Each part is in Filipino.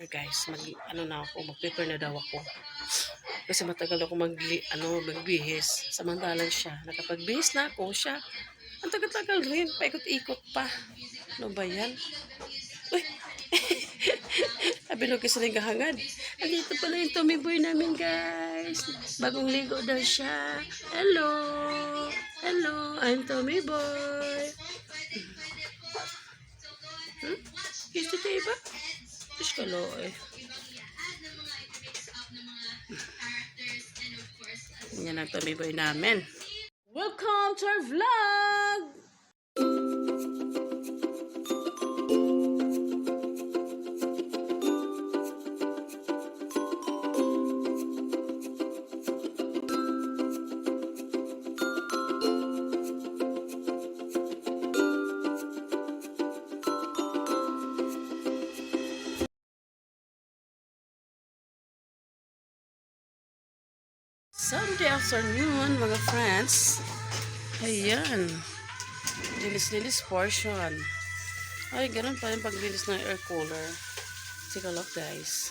guys, mag-prepare na daw ako. Kasi matagal ako magbihis. Samantalang siya, nakapagbihis na ako, siya. Ang tagal-tagal rin, paikot-ikot pa. Ano ba yan? Uy! Sabi nung kasi nagahangad. Andito pala yung Tommy Boy namin, guys. Bagong ligo daw siya. Hello! Hello! I'm Tommy Boy. Gusto tayo ba? Diyos ka lo eh. Yan ang Tommy Boy namin. Welcome to our vlog! Sunday afternoon, mga friends. Ayan. Linis-linis portion. Ay, ganun pa yung paglinis ng air cooler. Take a look, guys.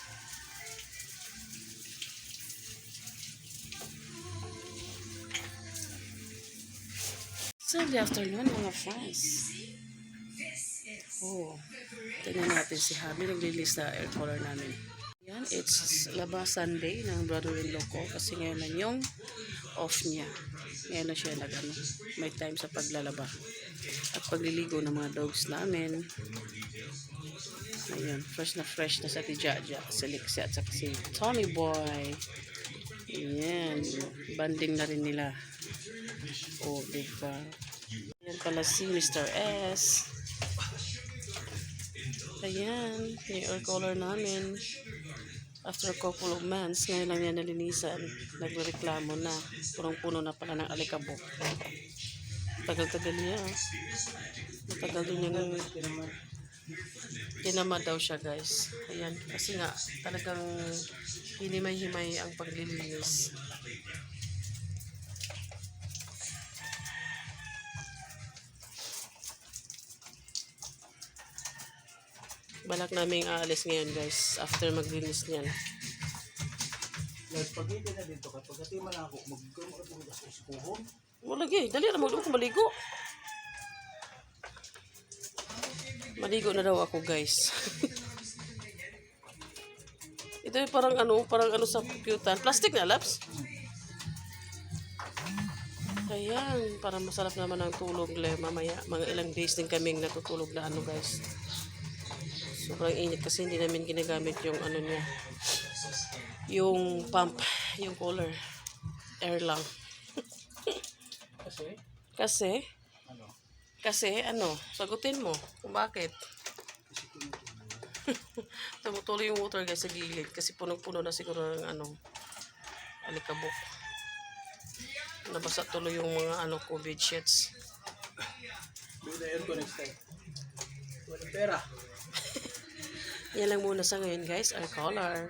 Sunday afternoon, mga friends. Oh, tingnan natin si Habi. Naglilis na air cooler namin. Yan, it's Laba Sunday ng brother-in-law ko kasi ngayon lang yung off niya. Ngayon na siya may time sa paglalaba at pagliligo ng mga dogs namin. Ayun, fresh na sa Tijaja, si Lixie at si Tommy Boy. Ayan, banding na rin nila. Oh, diba? Ayan pala si Mr. S. Ayan, yung air cooler namin. After a couple of months, ngayon lang yan nalinisan. Nagreklamo na. Punong-puno na pala ng alikabok. Tagal-tagal niya. Matagal din niya ngayon. Tinamad daw siya, guys. Ayan, kasi nga, talagang hinimay-himay ang paglilinis. Balak namin aalis ngayon, guys, after maglinis niyan. Pag hindi na dito, kapag katima na ako, magkakaroon ako sa kuhon. Wala lagi, dali na magluto ko maligo. Maligo na daw ako, guys. Ito yung parang ano sa computer. Plastic na, Laps? Ayan, parang masarap naman ang tulog. Mamaya, mga ilang days din kaming natutulog na guys. Sobrang init kasi hindi namin ginagamit yung niya. Yung pump, yung cooler. Air lang. Kasi? Sagutin mo kung bakit. Tumutuloy yung water, guys, sa gilid kasi punong-puno na siguro ng alikabok. Nabasa tuloy yung mga COVID sheets. Bila air ko next time. Walang pera. Yan lang muna sa ngayon, guys. Our color.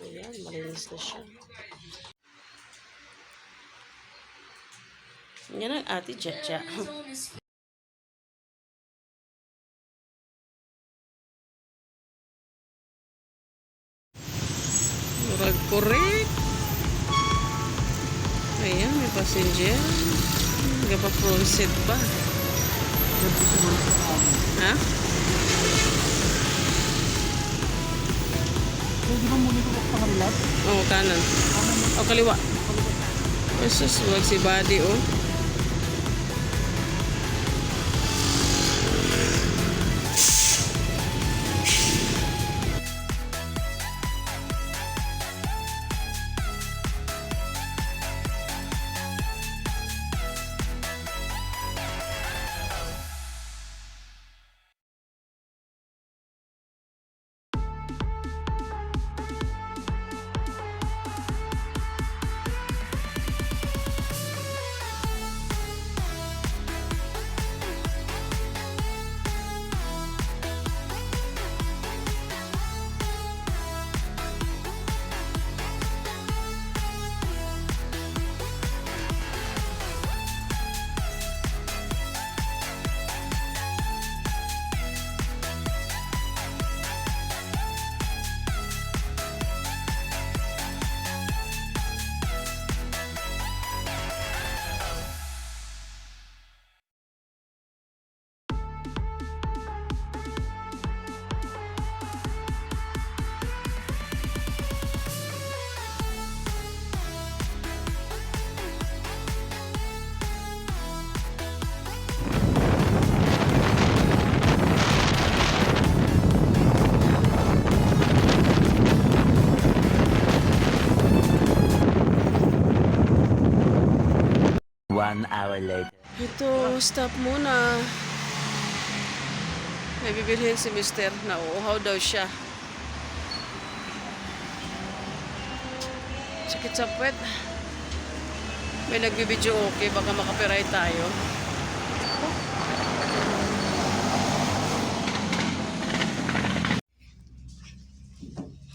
Ayan, malinis na siya. Yan ang ate Jaja. Murag correct. Ayan, may passenger. Gaba front seat ba? Ha? Di ba muna ito sa kanilat? Oo, kanan. O, kaliwa. Jesus, wag si Buddy, oh. 1 hour later. Ito, stop muna. May bibilhin si Mister. Nauuhaw daw siya. Sakit sa puwet. May nagbibidyo okay. Baka makapiright tayo.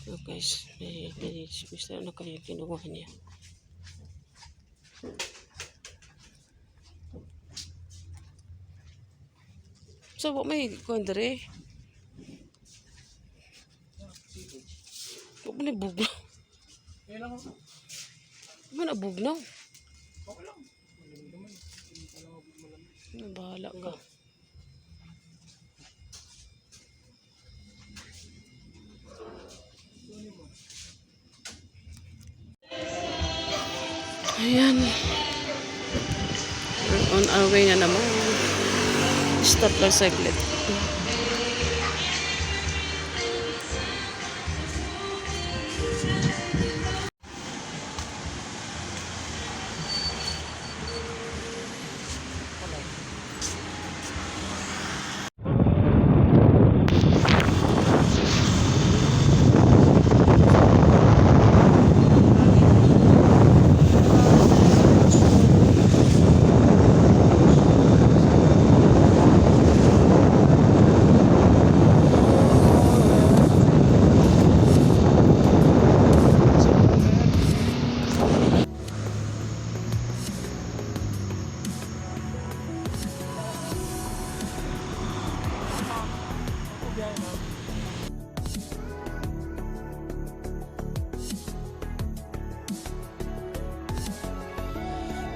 So guys, may si Mister. Ano kaya kinuha niya? So, may kondre. Huwag mo na bugnaw. Yan lang ako. Huwag mo na bugnaw. Okay lang. Bahala ka. Ayan. We're on our way na naman. Stop lang saglit.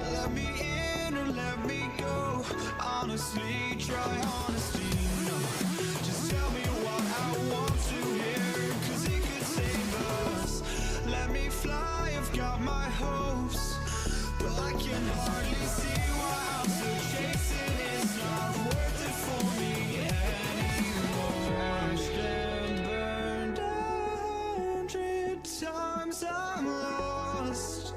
Let me in or let me go. Honestly, try honesty. No, just tell me what I want to hear, 'cause it could save us. Let me fly, I've got my hopes, but I can hardly see why I'm still chasing. It's not worth it for me anymore. Crashed and burned 100 times, I'm lost.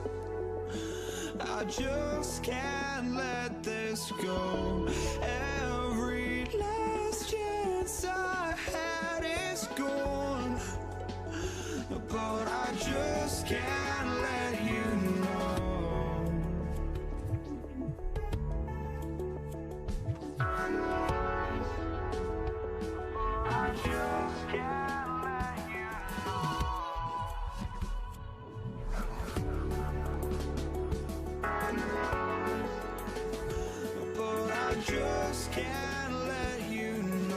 I just can't let this go. Every last chance I had is gone, but I just can't let you know. I just can't let you but I just can't let you know.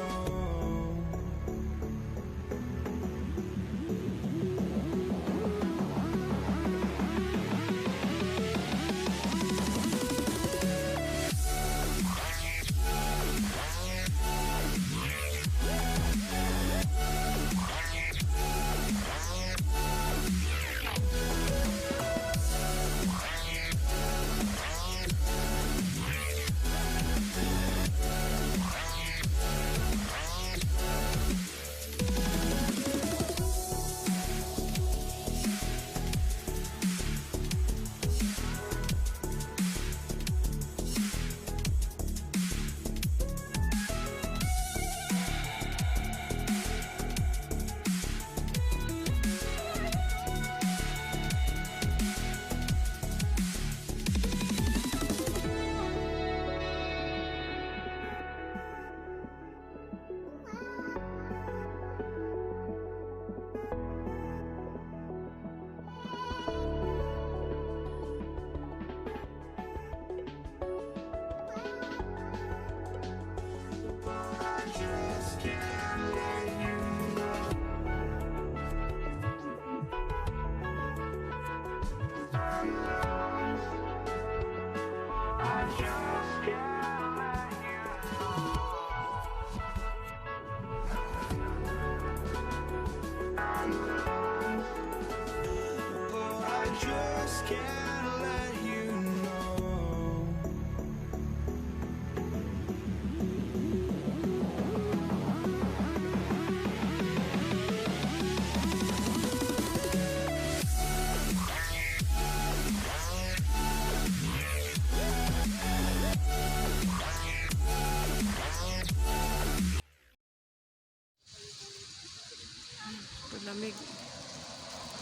Lamig.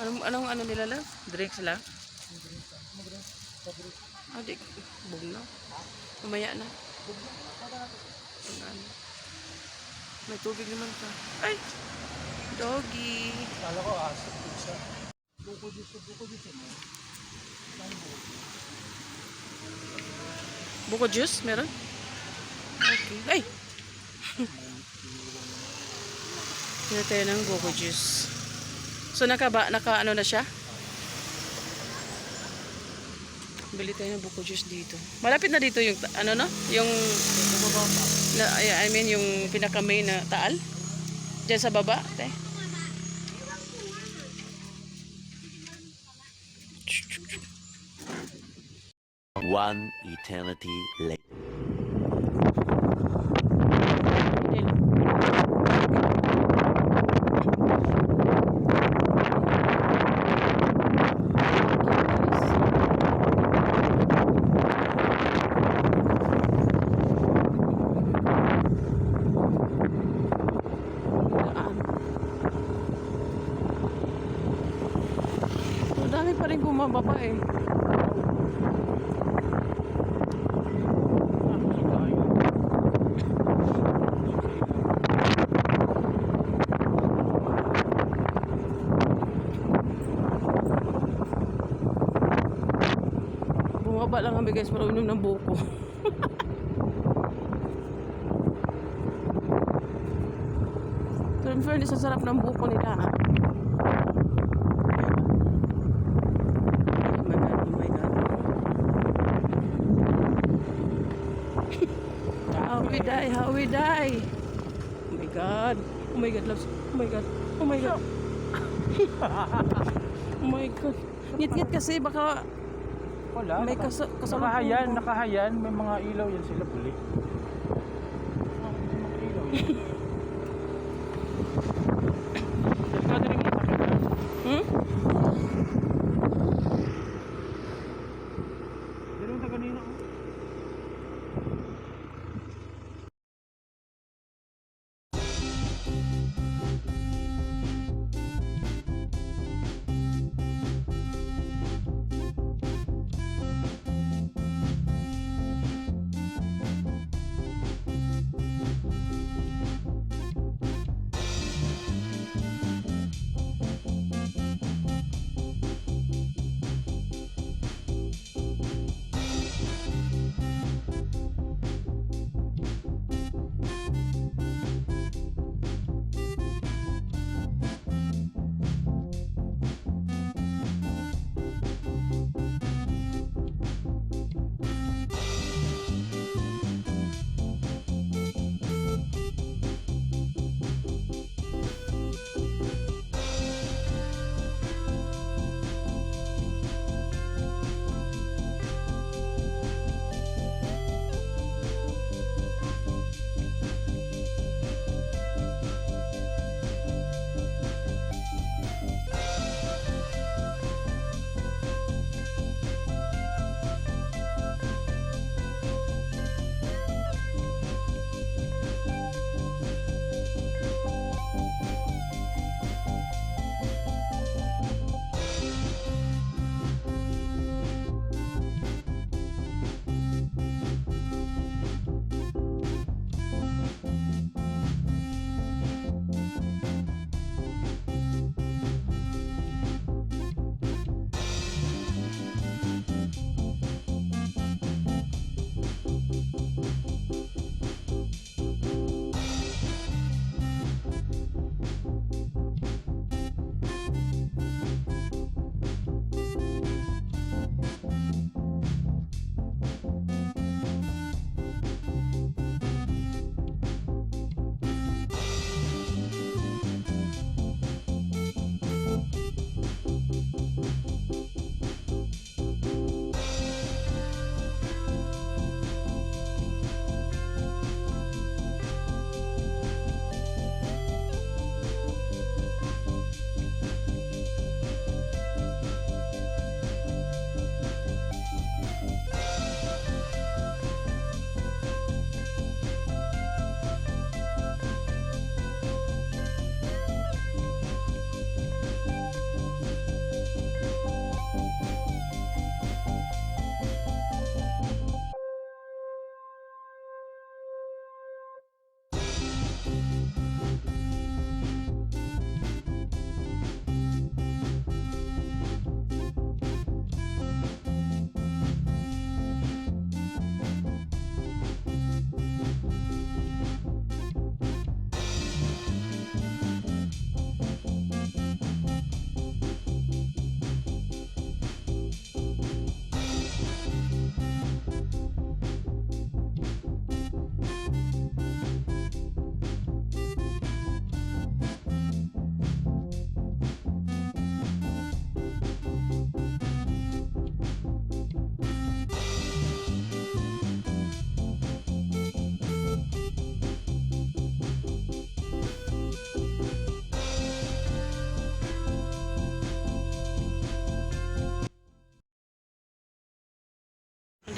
Anong ano nila lang? Drink sila? Di. Bug na. Mamaya na. Ano. May tubig naman ka. Ay! Doggy. Kala ko aso. Pizza. Buko dito. Buko juice? Meron? Okay. Ay! Pili tayo ng buko juice. So, naka ano na siya? Bili tayo ng buko juice dito. Malapit na dito yung, ano no? Yung, I mean, yung pinaka-main na taal. Diyan sa baba, te. One eternity later. Dami pa rin bumababa eh. Bumaba lang kami guys para uminom ng buko. Pero in fairness, ang sarap ng buko nila ha. How we die. Oh my god. Oh my god, loves. Oh my god. Oh my god. Oh my god. Ngit-ngit kasi baka Wala. may Nakahayan. May mga ilaw yan sila puli. May ilaw yan. Delikado rin yung makina. Hmm? Ganun na kanina.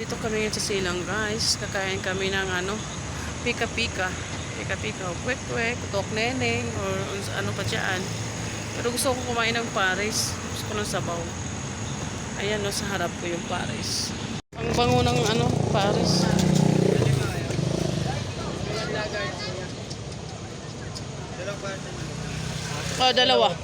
Dito kami ngayon sa Silang, guys. Kakain kami ng ano, pika-pika. Pika-pika o kwek-kwek, tok neneng, or ano pa dyan. Pero gusto ko kumain ng Paris. Gusto ko ng sabaw. Ayan, no, sa harap ko yung Paris. Ang bango ng ano, Paris. Oh, dalawa.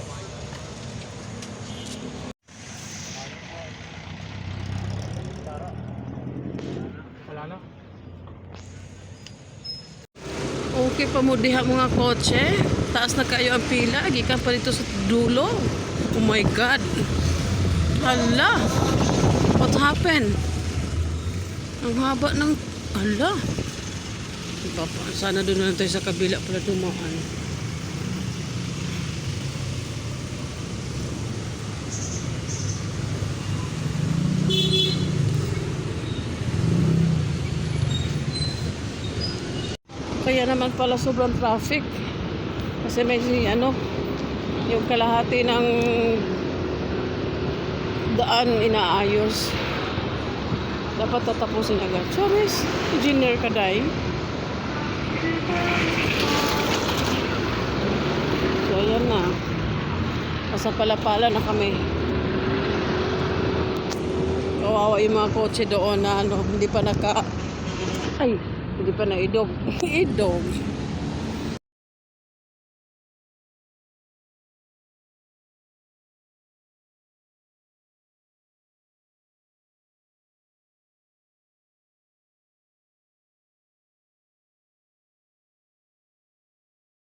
Wala na. Okay pa mo diha mga kotse. Taas na kayo ang pila. Gikan pa dito sa dulo. Oh my God. Hala. What happened? Ang haba ng... Hala. Diba pa? Sana doon na tayo sa kabila pala dumaan. Kaya naman pala sobrang traffic. Kasi may ano, yung kalahati ng daan inaayos. Dapat tatapusin agad. Charis, engineer ka day. So ayan na. Pasapala-pala na kami. Kawawa yung mga kotse doon na ano, hindi pa naka... Ay, hindi pa na idog. Idog.